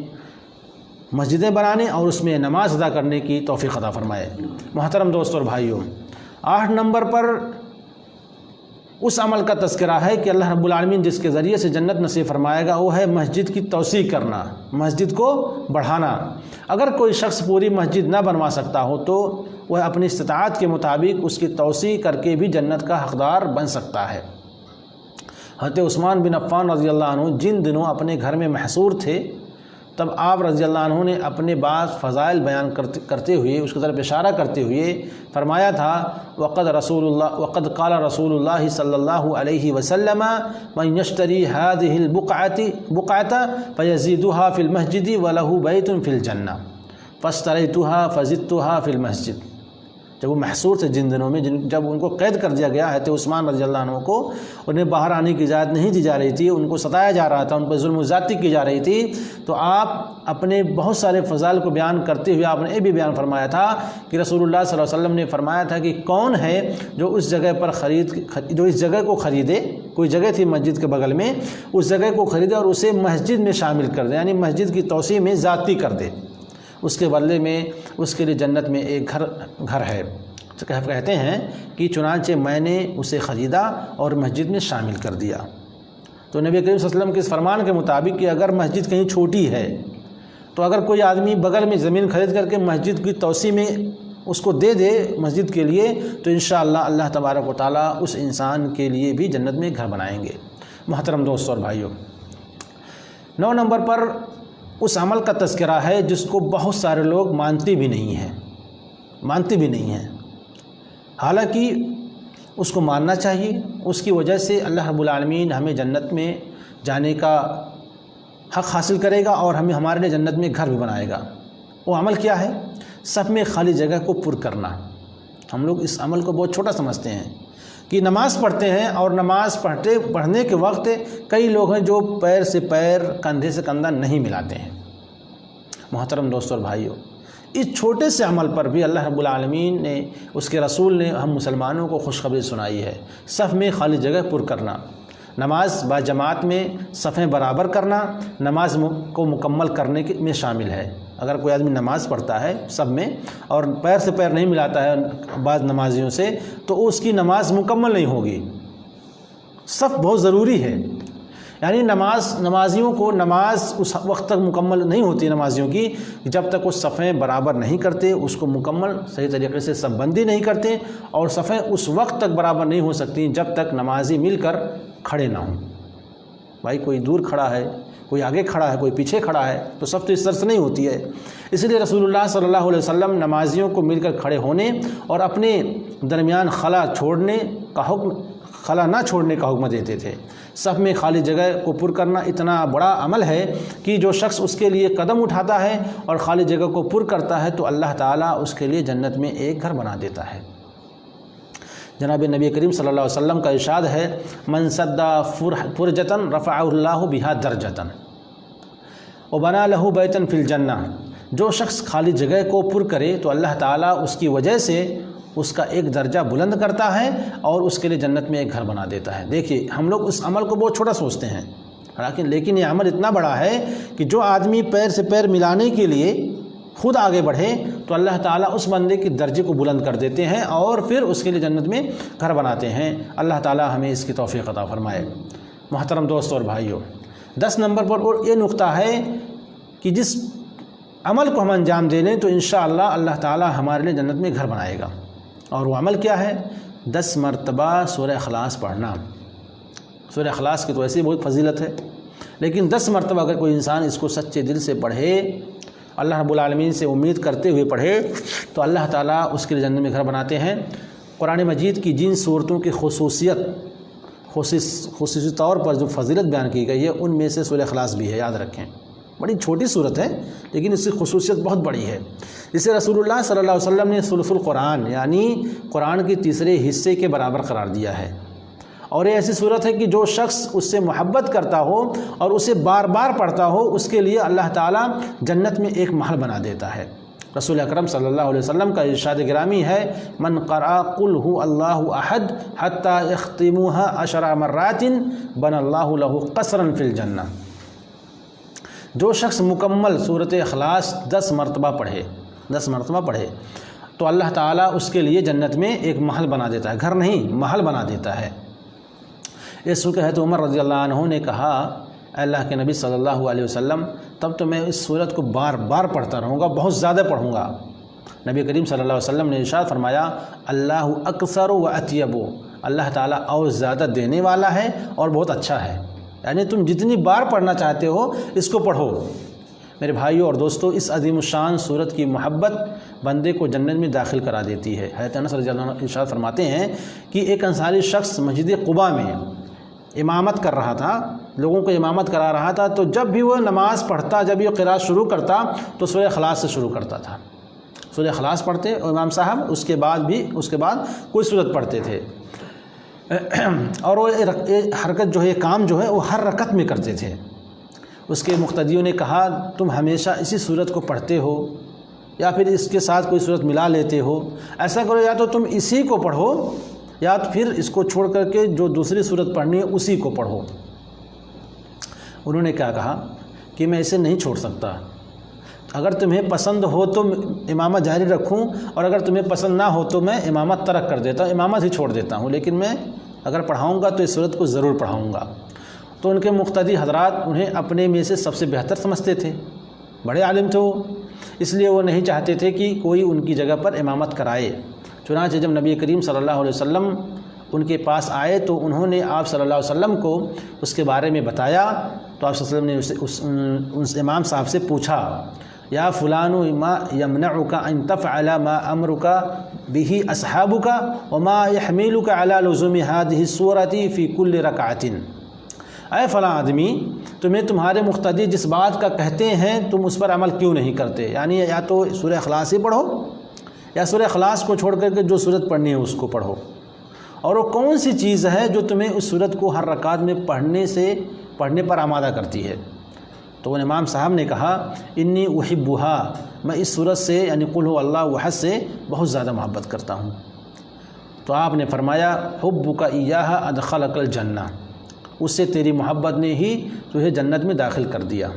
مسجدیں بنانے اور اس میں نماز ادا کرنے کی توفیق عطا فرمائے۔ محترم دوستوں اور بھائیوں، 8 نمبر پر اس عمل کا تذکرہ ہے کہ اللہ رب العالمین جس کے ذریعے سے جنت نصیب فرمائے گا، وہ ہے مسجد کی توسیع کرنا، مسجد کو بڑھانا۔ اگر کوئی شخص پوری مسجد نہ بنوا سکتا ہو تو وہ اپنی استطاعت کے مطابق اس کی توسیع کر کے بھی جنت کا حقدار بن سکتا ہے۔ حضرت عثمان بن عفان رضی اللہ عنہ جن دنوں اپنے گھر میں محصور تھے تب آپ رضی اللہ عنہ نے اپنے بعض فضائل بیان کرتے ہوئے اس کی طرف اشارہ کرتے ہوئے فرمایا تھا وقد قال رسول اللہ صلی اللہ علیہ وسلم من یشتری هذه البقعة فیزیدها فی المسجد وله بیت فی الجنہ فاشتریتها فزدتها فی المسجد۔ جب وہ محصور تھے جن دنوں میں، جب ان کو قید کر دیا گیا حضرت عثمان رضی اللہ عنہ کو، انہیں باہر آنے کی اجازت نہیں دی جا رہی تھی، ان کو ستایا جا رہا تھا، ان پر ظلم و زیادتی کی جا رہی تھی، تو آپ اپنے بہت سارے فضائل کو بیان کرتے ہوئے آپ نے یہ بھی بیان فرمایا تھا کہ رسول اللہ صلی اللہ علیہ وسلم نے فرمایا تھا کہ کون ہے جو اس جگہ پر جو اس جگہ کو خریدے، کوئی جگہ تھی مسجد کے بغل میں، اس جگہ کو خریدے اور اسے مسجد میں شامل کر دے، یعنی مسجد کی توسیع میں زیادتی کر دے، اس کے بدلے میں اس کے لیے جنت میں ایک گھر ہے۔ کہتے ہیں کہ چنانچہ میں نے اسے خریدا اور مسجد میں شامل کر دیا۔ تو نبی کریم صلی اللہ علیہ وسلم کے اس فرمان کے مطابق کہ اگر مسجد کہیں چھوٹی ہے تو اگر کوئی آدمی بغل میں زمین خرید کر کے مسجد کی توسیع میں اس کو دے دے مسجد کے لیے، تو انشاءاللہ اللہ تبارک و تعالیٰ اس انسان کے لیے بھی جنت میں گھر بنائیں گے۔ محترم دوستوں اور بھائیوں، 9 نمبر پر اس عمل کا تذکرہ ہے جس کو بہت سارے لوگ مانتے بھی نہیں ہیں، حالانکہ اس کو ماننا چاہیے۔ اس کی وجہ سے اللہ رب العالمین ہمیں جنت میں جانے کا حق حاصل کرے گا اور ہمارے لیے جنت میں گھر بھی بنائے گا۔ وہ عمل کیا ہے؟ صف میں خالی جگہ کو پر کرنا۔ ہم لوگ اس عمل کو بہت چھوٹا سمجھتے ہیں کہ نماز پڑھتے ہیں اور نماز پڑھنے کے وقت کئی لوگ ہیں جو پیر سے پیر، کندھے سے کندھا نہیں ملاتے ہیں۔ محترم دوستوں اور بھائیوں، اس چھوٹے سے عمل پر بھی اللہ رب العالمین نے، اس کے رسول نے ہم مسلمانوں کو خوشخبری سنائی ہے۔ صف میں خالی جگہ پر کرنا، نماز با جماعت میں صفیں برابر کرنا نماز کو مکمل کرنے میں شامل ہے۔ اگر کوئی آدمی نماز پڑھتا ہے سب میں اور پیر سے پیر نہیں ملاتا ہے بعض نمازیوں سے، تو اس کی نماز مکمل نہیں ہوگی۔ صف بہت ضروری ہے، یعنی نمازیوں کو نماز اس وقت تک مکمل نہیں ہوتی نمازیوں کی جب تک وہ صفیں برابر نہیں کرتے، اس کو مکمل صحیح طریقے سے صف بندی نہیں کرتے، اور صفیں اس وقت تک برابر نہیں ہو سکتی جب تک نمازی مل کر کھڑے نہ ہوں۔ بھائی کوئی دور کھڑا ہے، کوئی آگے کھڑا ہے، کوئی پیچھے کھڑا ہے، تو صف تو اس طرح سے نہیں ہوتی ہے۔ اس لیے رسول اللہ صلی اللہ علیہ وسلم نمازیوں کو مل کر کھڑے ہونے اور اپنے درمیان خلا نہ چھوڑنے کا حکم دیتے تھے۔ صف میں خالی جگہ کو پر کرنا اتنا بڑا عمل ہے کہ جو شخص اس کے لیے قدم اٹھاتا ہے اور خالی جگہ کو پر کرتا ہے تو اللہ تعالیٰ اس کے لیے جنت میں ایک گھر بنا دیتا ہے۔ جناب نبی کریم صلی اللہ علیہ وسلم کا ارشاد ہے، من سد فرجتن رفع اللہ بہا درجتن وبنا لہ بیتن فی الجنہ۔ جو شخص خالی جگہ کو پر کرے تو اللہ تعالیٰ اس کی وجہ سے اس کا ایک درجہ بلند کرتا ہے اور اس کے لیے جنت میں ایک گھر بنا دیتا ہے۔ دیکھیے ہم لوگ اس عمل کو بہت چھوٹا سوچتے ہیں، لیکن یہ عمل اتنا بڑا ہے کہ جو آدمی پیر سے پیر ملانے کے لیے خود آگے بڑھے تو اللہ تعالیٰ اس بندے کے درجے کو بلند کر دیتے ہیں اور پھر اس کے لیے جنت میں گھر بناتے ہیں۔ اللہ تعالیٰ ہمیں اس کی توفیق عطا فرمائے۔ محترم دوستوں اور بھائیوں، 10 نمبر پر اور یہ نقطہ ہے کہ جس عمل کو ہم انجام دے لیں تو انشاءاللہ اللہ تعالیٰ ہمارے لیے جنت میں گھر بنائے گا۔ اور وہ عمل کیا ہے؟ 10 مرتبہ سورہ اخلاص پڑھنا۔ سورہ اخلاص کی تو ایسی بہت فضیلت ہے، لیکن 10 مرتبہ اگر کوئی انسان اس کو سچے دل سے پڑھے، اللہ رب العالمین سے امید کرتے ہوئے پڑھے، تو اللہ تعالیٰ اس کے لیے جنت میں گھر بناتے ہیں۔ قرآن مجید کی جن صورتوں کی خصوصی طور پر جو فضیلت بیان کی گئی ہے ان میں سے سورہ اخلاص بھی ہے، یاد رکھیں۔ بڑی چھوٹی صورت ہے لیکن اس کی خصوصیت بہت بڑی ہے۔ اسے رسول اللہ صلی اللہ علیہ وسلم نے ثلث القرآن یعنی قرآن کے تیسرے حصے کے برابر قرار دیا ہے، اور یہ ایسی صورت ہے کہ جو شخص اس سے محبت کرتا ہو اور اسے بار بار پڑھتا ہو اس کے لیے اللہ تعالیٰ جنت میں ایک محل بنا دیتا ہے۔ رسول اکرم صلی اللہ علیہ وسلم کا ارشاد گرامی ہے، من قرأ قل هو اللہ احد حتی یختموها 10 مرات بنى اللہ له قصرا فی الجنہ۔ جو شخص مکمل سورۃ اخلاص 10 مرتبہ پڑھے تو اللہ تعالیٰ اس کے لیے جنت میں ایک محل بنا دیتا ہے، گھر نہیں محل بنا دیتا ہے۔ اس سورت ہے تو عمر رضی اللہ عنہ نے کہا، اے اللہ کے نبی صلی اللہ علیہ وسلم تب تو میں اس صورت کو بار بار پڑھتا رہوں گا، بہت زیادہ پڑھوں گا۔ نبی کریم صلی اللہ علیہ وسلم نے ارشاد فرمایا، اللہ اکثر و اطیب، اللہ تعالیٰ اور زیادہ دینے والا ہے اور بہت اچھا ہے، یعنی تم جتنی بار پڑھنا چاہتے ہو اس کو پڑھو۔ میرے بھائیوں اور دوستوں، اس عظیم الشان صورت کی محبت بندے کو جنت میں داخل کرا دیتی ہے۔ حضرت انس رضی اللہ عنہ ارشاد فرماتے ہیں کہ ایک انصاری شخص مسجد قباء میں امامت کر رہا تھا، لوگوں کو امامت کرا رہا تھا، تو جب بھی وہ نماز پڑھتا، جب یہ قرات شروع کرتا تو سورہ اخلاص سے شروع کرتا تھا۔ سورہ اخلاص پڑھتے امام صاحب، اس کے بعد کوئی سورت پڑھتے تھے، اور وہ حرکت جو ہے، کام جو ہے وہ ہر رکعت میں کرتے تھے۔ اس کے مقتدیوں نے کہا تم ہمیشہ اسی سورت کو پڑھتے ہو یا پھر اس کے ساتھ کوئی سورت ملا لیتے ہو، ایسا کرو یا تو تم اسی کو پڑھو یا پھر اس کو چھوڑ کر کے جو دوسری سورت پڑھنی ہے اسی کو پڑھو۔ انہوں نے کیا کہا کہ میں اسے نہیں چھوڑ سکتا، اگر تمہیں پسند ہو تو امامت جاری رکھوں، اور اگر تمہیں پسند نہ ہو تو میں امامت ترک کر دیتا ہوں، امامت ہی چھوڑ دیتا ہوں، لیکن میں اگر پڑھاؤں گا تو اس سورت کو ضرور پڑھاؤں گا۔ تو ان کے مقتدی حضرات انہیں اپنے میں سے سب سے بہتر سمجھتے تھے، بڑے عالم تھے وہ، اس لیے وہ نہیں چاہتے تھے کہ کوئی ان کی جگہ پر امامت کرائے۔ چنانچہ جب نبی کریم صلی اللہ علیہ وسلم ان کے پاس آئے تو انہوں نے آپ صلی اللہ علیہ وسلم کو اس کے بارے میں بتایا، تو آپ صلی اللہ علیہ وسلم نے اس امام صاحب سے پوچھا، یا فلان ما یمنعک ان تفعل ما امرک به اصحابک وما يحملک علی لزوم هذه السورۃ فی کل رکعۃ۔ اے فلاں آدمی، تمہیں تمہارے مقتدی جس بات کا کہتے ہیں تم اس پر عمل کیوں نہیں کرتے؟ یعنی یا تو سورہ اخلاص ہی پڑھو یا سورہ اخلاص کو چھوڑ کر کے جو سورت پڑھنی ہے اس کو پڑھو، اور وہ کون سی چیز ہے جو تمہیں اس سورت کو ہر رکعت میں پڑھنے پر آمادہ کرتی ہے؟ تو ان امام صاحب نے کہا انی احبھا، میں اس سورت سے یعنی قل هو اللہ احد سے بہت زیادہ محبت کرتا ہوں۔ تو آپ نے فرمایا حبک ایہا ادخلک الجنہ، اس سے تیری محبت نے ہی تجھے جنت میں داخل کر دیا۔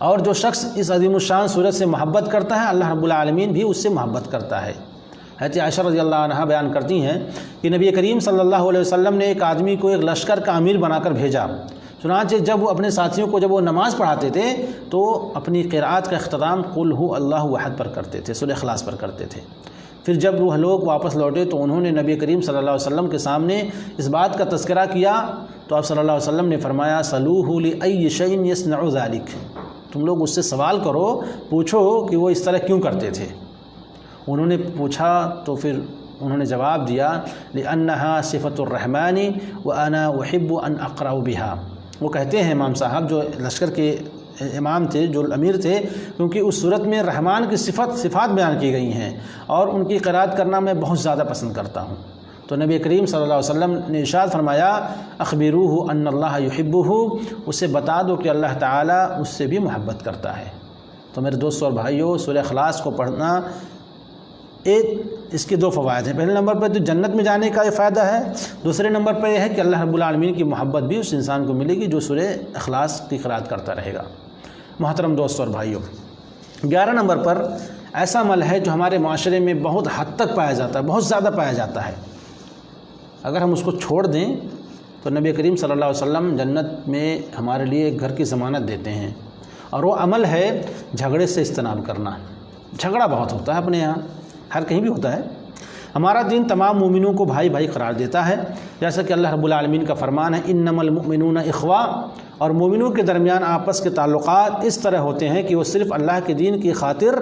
اور جو شخص اس عظیم الشان صورت سے محبت کرتا ہے اللہ رب العالمین بھی اس سے محبت کرتا ہے۔ حضرت عائشہ رضی اللہ عنہا بیان کرتی ہیں کہ نبی کریم صلی اللہ علیہ وسلم نے ایک آدمی کو ایک لشکر کا امیر بنا کر بھیجا، چنانچہ جب وہ اپنے ساتھیوں کو جب وہ نماز پڑھاتے تھے تو اپنی قرأت کا اختتام قل هو اللہ احد پر کرتے تھے، سورہ اخلاص پر کرتے تھے۔ پھر جب وہ لوگ واپس لوٹے تو انہوں نے نبی کریم صلی اللہ علیہ وسلم کے سامنے اس بات کا تذکرہ کیا، تو آپ صلی اللہ علیہ وسلم نے فرمایا صلوہ لأی شیء یصنع ذلک، تم لوگ اس سے سوال کرو، پوچھو کہ وہ اس طرح کیوں کرتے تھے۔ انہوں نے پوچھا تو پھر انہوں نے جواب دیا لأنہا صفۃ الرحمن وأنا احب ان اقرأ بها، وہ کہتے ہیں امام صاحب جو لشکر کے امام تھے، جو امیر تھے، کیونکہ اس صورت میں رحمان کی صفات بیان کی گئی ہیں اور ان کی قرأت کرنا میں بہت زیادہ پسند کرتا ہوں۔ تو نبی کریم صلی اللہ علیہ وسلم نے ارشاد فرمایا اخبروہ ان اللہ یحبہ، اسے بتا دو کہ اللہ تعالیٰ اس سے بھی محبت کرتا ہے۔ تو میرے دوستوں اور بھائیوں، سورہ اخلاص کو پڑھنا اس کے دو فوائد ہیں۔ پہلے نمبر پر تو جنت میں جانے کا یہ فائدہ ہے، دوسرے نمبر پر یہ ہے کہ اللہ رب العالمین کی محبت بھی اس انسان کو ملے گی جو سورہ اخلاص کی قرأت کرتا رہے گا۔ محترم دوستوں اور بھائیوں، 11 نمبر پر ایسا عمل ہے جو ہمارے معاشرے میں بہت حد تک پایا جاتا ہے، بہت زیادہ پایا جاتا ہے، اگر ہم اس کو چھوڑ دیں تو نبی کریم صلی اللہ علیہ وسلم جنت میں ہمارے لیے ایک گھر کی ضمانت دیتے ہیں، اور وہ عمل ہے جھگڑے سے اجتناب کرنا۔ جھگڑا بہت ہوتا ہے اپنے یہاں، ہر کہیں بھی ہوتا ہے۔ ہمارا دین تمام مومنوں کو بھائی بھائی قرار دیتا ہے، جیسا کہ اللہ رب العالمین کا فرمان ہے انما المؤمنون اخوہ، اور مومنوں کے درمیان آپس کے تعلقات اس طرح ہوتے ہیں کہ وہ صرف اللہ کے دین کی خاطر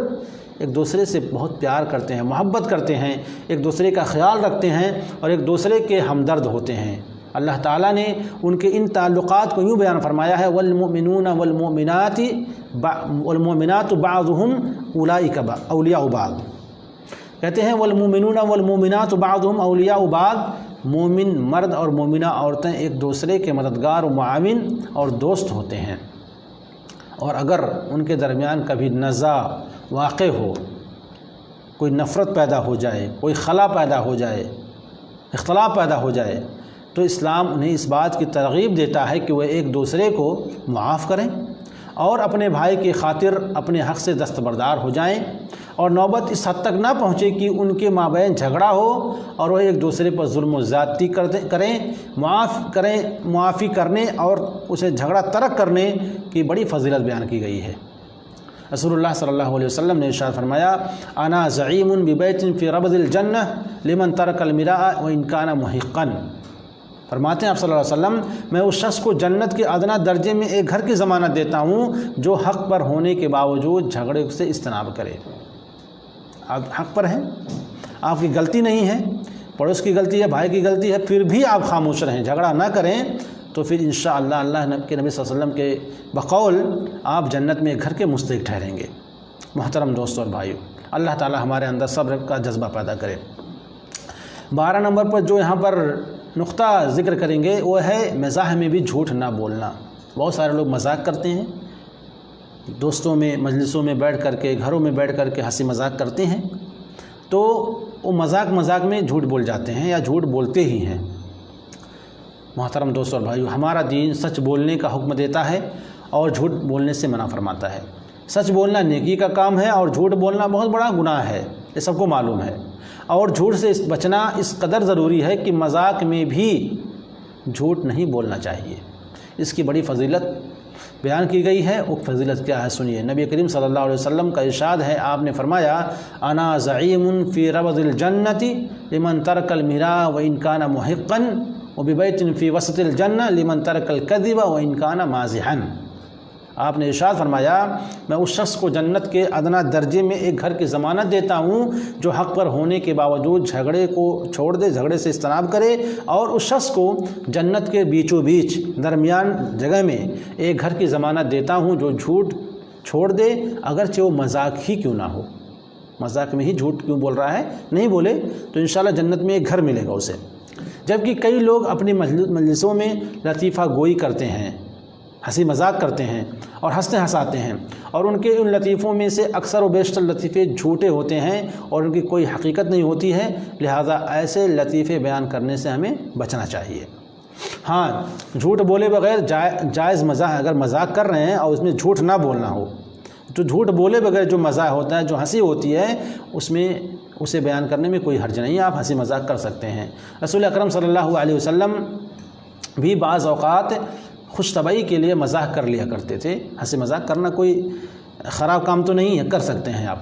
ایک دوسرے سے بہت پیار کرتے ہیں، محبت کرتے ہیں، ایک دوسرے کا خیال رکھتے ہیں اور ایک دوسرے کے ہمدرد ہوتے ہیں۔ اللہ تعالیٰ نے ان کے ان تعلقات کو یوں بیان فرمایا ہے والمؤمنون والمؤمنات بعضهم اولئک اولیاء بعض، کہتے ہیں والمؤمنون والمؤمنات بعضهم اولیاء بعض، مومن مرد اور مومنہ عورتیں ایک دوسرے کے مددگار و معاون اور دوست ہوتے ہیں، اور اگر ان کے درمیان کبھی نزاع واقع ہو، کوئی نفرت پیدا ہو جائے، کوئی خلا پیدا ہو جائے، اختلاف پیدا ہو جائے، تو اسلام انہیں اس بات کی ترغیب دیتا ہے کہ وہ ایک دوسرے کو معاف کریں اور اپنے بھائی کی خاطر اپنے حق سے دستبردار ہو جائیں، اور نوبت اس حد تک نہ پہنچے کہ ان کے مابین جھگڑا ہو اور وہ ایک دوسرے پر ظلم و زیادتی کریں، معافی کرنے اور اسے جھگڑا ترک کرنے کی بڑی فضیلت بیان کی گئی ہے۔ رسول اللہ صلی اللہ علیہ وسلم نے ارشاد فرمایا انا زعیم ببیت فی ربض الجنہ لمن ترک المراء وان کان محقا، فرماتے ہیں آپ صلی اللہ علیہ وسلم میں اس شخص کو جنت کے ادنا درجے میں ایک گھر کی ضمانت دیتا ہوں جو حق پر ہونے کے باوجود جھگڑے سے اجتناب کرے۔ آپ حق پر ہیں، آپ کی غلطی نہیں ہے، پڑوس کی غلطی ہے، بھائی کی غلطی ہے، پھر بھی آپ خاموش رہیں، جھگڑا نہ کریں، تو پھر انشاءاللہ اللہ کے نبی صلی اللہ علیہ وسلم کے بقول آپ جنت میں ایک گھر کے مستحق ٹھہریں گے۔ محترم دوستوں اور بھائیوں، اللہ تعالی ہمارے اندر صبر کا جذبہ پیدا کرے۔ 12 نمبر پر جو یہاں پر نقطہ ذکر کریں گے وہ ہے مزاح میں بھی جھوٹ نہ بولنا۔ بہت سارے لوگ مذاق کرتے ہیں، دوستوں میں مجلسوں میں بیٹھ کر کے، گھروں میں بیٹھ کر کے ہنسی مذاق کرتے ہیں، تو وہ مذاق میں جھوٹ بول جاتے ہیں یا جھوٹ بولتے ہی ہیں۔ محترم دوستوں اور بھائیو، ہمارا دین سچ بولنے کا حکم دیتا ہے اور جھوٹ بولنے سے منع فرماتا ہے۔ سچ بولنا نیکی کا کام ہے اور جھوٹ بولنا بہت بڑا گناہ ہے، یہ سب کو معلوم ہے، اور جھوٹ سے بچنا اس قدر ضروری ہے کہ مذاق میں بھی جھوٹ نہیں بولنا چاہیے۔ اس کی بڑی فضیلت بیان کی گئی ہے، وہ فضیلت کیا ہے سنیے۔ نبی کریم صلی اللہ علیہ وسلم کا ارشاد ہے، آپ نے فرمایا انا زعیم فی ربض الجنت لمن ترک المراء وان کان محقا وببیت فی وسط الجنہ لمن ترک الکذب وان کان مازحا۔ آپ نے ارشاد فرمایا میں اس شخص کو جنت کے ادنا درجے میں ایک گھر کی ضمانت دیتا ہوں جو حق پر ہونے کے باوجود جھگڑے کو چھوڑ دے، جھگڑے سے اجتناب کرے، اور اس شخص کو جنت کے بیچوں بیچ درمیان جگہ میں ایک گھر کی ضمانت دیتا ہوں جو جھوٹ چھوڑ دے، اگرچہ وہ مذاق ہی کیوں نہ ہو۔ مذاق میں ہی جھوٹ کیوں بول رہا ہے، نہیں بولے تو انشاءاللہ جنت میں ایک گھر ملے گا اسے۔ جبکہ کئی لوگ اپنی مجلسوں میں لطیفہ گوئی کرتے ہیں، ہنسی مذاق کرتے ہیں اور ہنستے ہنساتے ہیں، اور ان کے ان لطیفوں میں سے اکثر و بیشتر لطیفے جھوٹے ہوتے ہیں اور ان کی کوئی حقیقت نہیں ہوتی ہے، لہذا ایسے لطیفے بیان کرنے سے ہمیں بچنا چاہیے۔ ہاں، جھوٹ بولے بغیر جائز مزاح، اگر مذاق کر رہے ہیں اور اس میں جھوٹ نہ بولنا ہو، تو جھوٹ بولے بغیر جو مزاح ہوتا ہے، جو ہنسی ہوتی ہے، اس میں اسے بیان کرنے میں کوئی حرج نہیں، آپ ہنسی مذاق کر سکتے ہیں۔ رسول اکرم صلی اللہ علیہ وسلم بھی بعض اوقات خوش طبعی کے لیے مزاح کر لیا کرتے تھے۔ ہنسی مذاق کرنا کوئی خراب کام تو نہیں ہے، کر سکتے ہیں آپ۔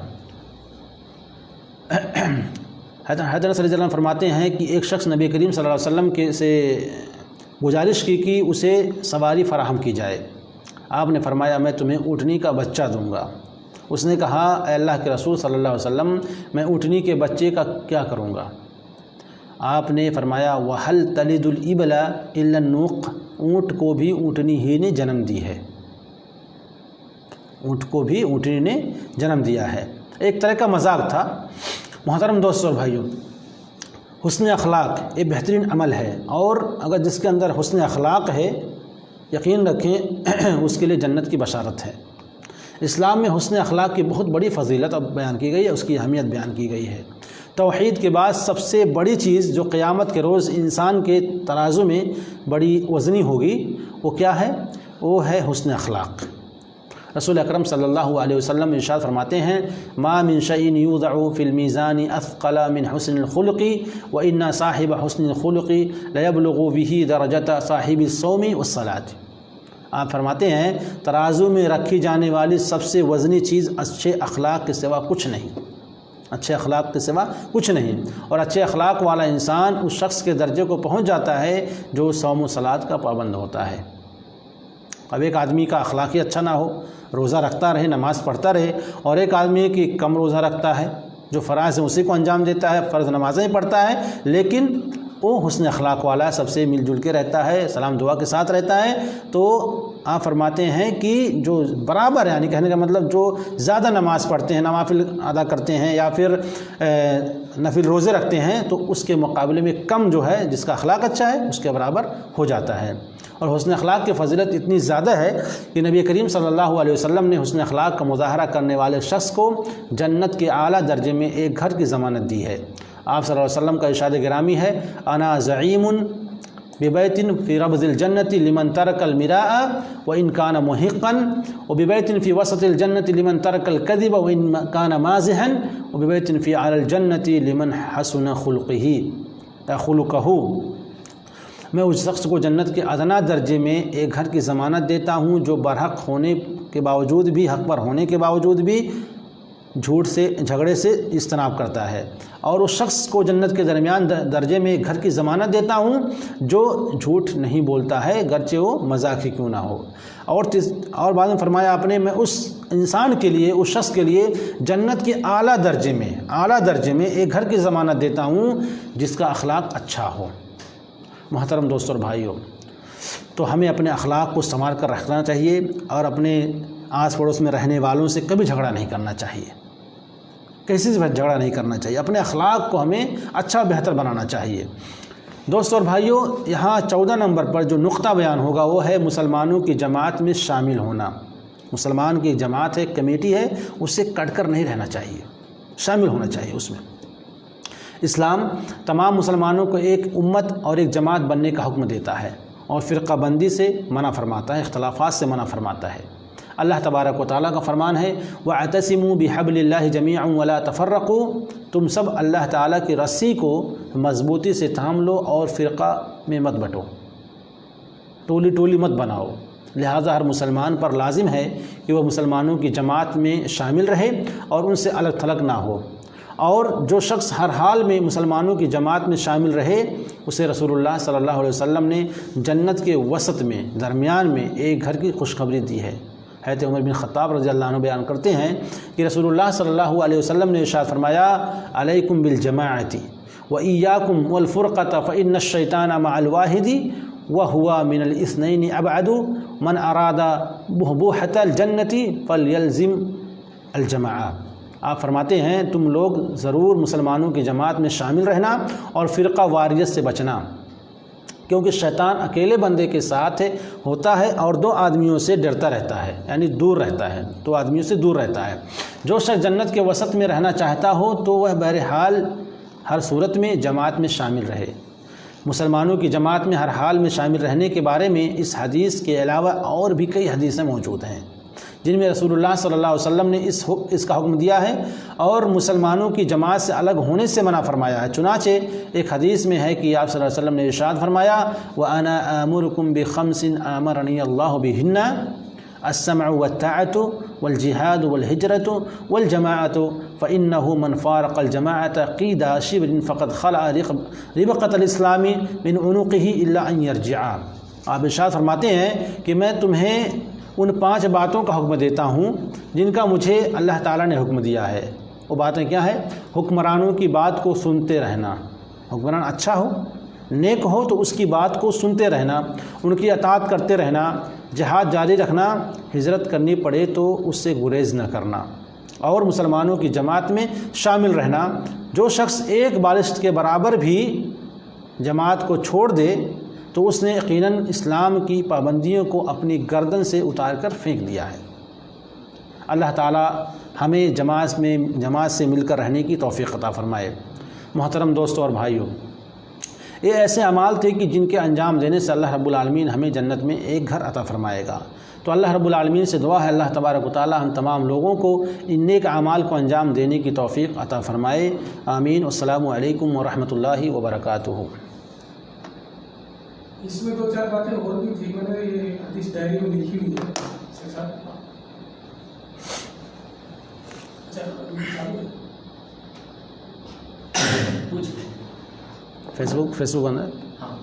حضرت صلی اللہ علیہ وسلم فرماتے ہیں کہ ایک شخص نبی کریم صلی اللہ علیہ وسلم سے گزارش کی کہ اسے سواری فراہم کی جائے۔ آپ نے فرمایا میں تمہیں اونٹنی کا بچہ دوں گا۔ اس نے کہا اے اللہ کے رسول صلی اللہ علیہ وسلم میں اونٹنی کے بچے کا کیا کروں گا؟ آپ نے فرمایا وَهَلْ تَلِدُ الْإِبْلَ إِلَّا النُّوق، اونٹ کو بھی اونٹنی ہی نے جنم دی ہے، اونٹ کو بھی اونٹنی نے جنم دیا ہے۔ ایک طرح کا مذاق تھا۔ محترم دوستوں اور بھائیوں، حسن اخلاق ایک بہترین عمل ہے، اور اگر جس کے اندر حسن اخلاق ہے یقین رکھیں اس کے لیے جنت کی بشارت ہے۔ اسلام میں حسن اخلاق کی بہت بڑی فضیلت بیان کی گئی ہے، اس کی اہمیت بیان کی گئی ہے۔ توحید کے بعد سب سے بڑی چیز جو قیامت کے روز انسان کے ترازو میں بڑی وزنی ہوگی وہ کیا ہے؟ وہ ہے حسن اخلاق۔ رسول اکرم صلی اللہ علیہ وسلم ارشاد فرماتے ہیں ما من شیء یوضع فی المیزان اثقل من حسن الخلق وان صاحب حسن الخلق لیبلغ به درجۃ صاحب الصوم والصلاۃ۔ آپ فرماتے ہیں ترازو میں رکھی جانے والی سب سے وزنی چیز اچھے اخلاق کے سوا کچھ نہیں، اچھے اخلاق کے سوا کچھ نہیں، اور اچھے اخلاق والا انسان اس شخص کے درجے کو پہنچ جاتا ہے جو صوم و صلاۃ کا پابند ہوتا ہے۔ اب ایک آدمی کا اخلاق ہی اچھا نہ ہو، روزہ رکھتا رہے، نماز پڑھتا رہے، اور ایک آدمی کی کم روزہ رکھتا ہے، جو فرائض ہیں اسی کو انجام دیتا ہے، فرض نمازیں پڑھتا ہے، لیکن وہ حسن اخلاق والا ہے، سب سے مل جل کے رہتا ہے، سلام دعا کے ساتھ رہتا ہے، تو آپ فرماتے ہیں کہ جو برابر، یعنی کہنے کا مطلب جو زیادہ نماز پڑھتے ہیں، نوافل ادا کرتے ہیں یا پھر نفل روزے رکھتے ہیں، تو اس کے مقابلے میں کم جو ہے جس کا اخلاق اچھا ہے اس کے برابر ہو جاتا ہے۔ اور حسن اخلاق کی فضیلت اتنی زیادہ ہے کہ نبی کریم صلی اللہ علیہ وسلم نے حسن اخلاق کا مظاہرہ کرنے والے شخص کو جنت کے اعلیٰ درجے میں ایک گھر کی ضمانت دی ہے۔ آپ صلی اللہ علیہ وسلم کا ارشاد گرامی ہے انا زعیم ببیت فی ربض الجنت لمن ترک المراء وان کان محقا وببیت فی وسط الجنت لمن ترک الکذب وان کان مازحا وببیت فی اعلی الجنت لمن حسن خلقہ۔ میں اس شخص کو جنت کے ادنا درجے میں ایک گھر کی ضمانت دیتا ہوں جو برحق ہونے کے باوجود بھی، حق پر ہونے کے باوجود بھی جھوٹ سے جھگڑے سے اجتناب کرتا ہے، اور اس شخص کو جنت کے درمیان درجے میں گھر کی ضمانت دیتا ہوں جو جھوٹ نہیں بولتا ہے گرچہ وہ مذاق ہی کیوں نہ ہو۔ اور بعد میں فرمایا آپ نے، میں اس انسان کے لیے، اس شخص کے لیے جنت کے اعلیٰ درجے میں ایک گھر کی ضمانت دیتا ہوں جس کا اخلاق اچھا ہو۔ محترم دوستوں اور بھائیوں، تو ہمیں اپنے اخلاق کو سنوار کر رکھنا چاہیے اور اپنے آس پڑوس میں رہنے والوں سے کبھی جھگڑا نہیں کرنا چاہیے، کسی سے جھگڑا نہیں کرنا چاہیے، اپنے اخلاق کو ہمیں اچھا بہتر بنانا چاہیے۔ دوستوں اور بھائیوں، یہاں 14 نمبر پر جو نقطہ بیان ہوگا وہ ہے مسلمانوں کی جماعت میں شامل ہونا۔ مسلمان کی جماعت ہے، کمیٹی ہے، اس سے کٹ کر نہیں رہنا چاہیے، شامل ہونا چاہیے اس میں۔ اسلام تمام مسلمانوں کو ایک امت اور ایک جماعت بننے کا حکم دیتا ہے اور فرقہ بندی سے منع فرماتا ہے، اختلافات سے منع فرماتا ہے۔ اللہ تبارک و تعالیٰ کا فرمان ہے وَاعْتَصِمُوا بِحَبْلِ اللَّهِ جَمِيعًا وَلَا تَفَرَّقُوا، تم سب اللہ تعالیٰ کی رسی کو مضبوطی سے تھام لو اور فرقہ میں مت بٹو، ٹولی ٹولی مت بناؤ۔ لہٰذا ہر مسلمان پر لازم ہے کہ وہ مسلمانوں کی جماعت میں شامل رہے اور ان سے الگ تھلگ نہ ہو، اور جو شخص ہر حال میں مسلمانوں کی جماعت میں شامل رہے اسے رسول اللہ صلی اللہ علیہ وسلم نے جنت کے وسط میں، درمیان میں ایک گھر کی خوشخبری دی ہے۔ حضرت عمر بن خطاب رضی اللہ عنہ بیان کرتے ہیں کہ رسول اللہ صلی اللہ علیہ وسلم نے ارشاد فرمایا علیکم بالجماعۃ وإیاکم والفرقۃ فإن الشیطان مع الواحد وهو من الاثنین ابعد من اراد بحبوحۃ الجنۃ فلیلزم الجماعہ۔ آپ فرماتے ہیں تم لوگ ضرور مسلمانوں کی جماعت میں شامل رہنا اور فرقہ واریت سے بچنا، کیونکہ شیطان اکیلے بندے کے ساتھ ہوتا ہے اور دو آدمیوں سے ڈرتا رہتا ہے، یعنی دور رہتا ہے، دو آدمیوں سے دور رہتا ہے۔ جو شخص جنت کے وسط میں رہنا چاہتا ہو تو وہ بہرحال ہر صورت میں جماعت میں شامل رہے۔ مسلمانوں کی جماعت میں ہر حال میں شامل رہنے کے بارے میں اس حدیث کے علاوہ اور بھی کئی حدیثیں موجود ہیں جن میں رسول اللہ صلی اللہ علیہ وسلم نے اس کا حکم دیا ہے اور مسلمانوں کی جماعت سے الگ ہونے سے منع فرمایا ہے۔ چنانچہ ایک حدیث میں ہے کہ آپ صلی اللہ علیہ وسلم نے ارشاد فرمایا وَأَنَا آمُرُكُمْ بِخَمْسٍ آمَرَنِيَ اللَّهُ بِهِنَّ السَّمْعُ وَالطَّاعَةُ وَالْجِهَادُ وَالْهِجْرَةُ وَالْجَمَاعَةُ فَإِنَّهُ مَنْ فَارَقَ الْجَمَاعَةَ قِيدَ شِبْرٍ فَقَدْ خَلَعَ رِبْقَةَ الْإِسْلَامِ مِنْ عُنُقِهِ إِلَّا أَنْ يَرْجِعَ۔ آپ ارشاد فرماتے ہیں کہ میں تمہیں ان 5 باتوں کا حکم دیتا ہوں جن کا مجھے اللہ تعالیٰ نے حکم دیا ہے۔ وہ باتیں کیا ہے؟ حکمرانوں کی بات کو سنتے رہنا، حکمران اچھا ہو، نیک ہو تو اس کی بات کو سنتے رہنا، ان کی اطاعت کرتے رہنا، جہاد جاری رکھنا، ہجرت کرنی پڑے تو اس سے گریز نہ کرنا، اور مسلمانوں کی جماعت میں شامل رہنا۔ جو شخص ایک بالشت کے برابر بھی جماعت کو چھوڑ دے تو اس نے یقیناً اسلام کی پابندیوں کو اپنی گردن سے اتار کر پھینک دیا ہے۔ اللہ تعالیٰ ہمیں جماعت سے مل کر رہنے کی توفیق عطا فرمائے۔ محترم دوستوں اور بھائیوں، یہ ایسے اعمال تھے کہ جن کے انجام دینے سے اللہ رب العالمین ہمیں جنت میں ایک گھر عطا فرمائے گا۔ تو اللہ رب العالمین سے دعا ہے اللہ تبارک و تعالیٰ ہم تمام لوگوں کو ان نیک اعمال کو انجام دینے کی توفیق عطا فرمائے۔ آمین۔ السلام علیکم ورحمۃ اللہ وبرکاتہ۔ اس میں 2-4 باتیں اور بھی تھی، میں نے یہ حدیث ڈائری میں لکھی ہوئی ہے۔ فیس بک اندر ہاں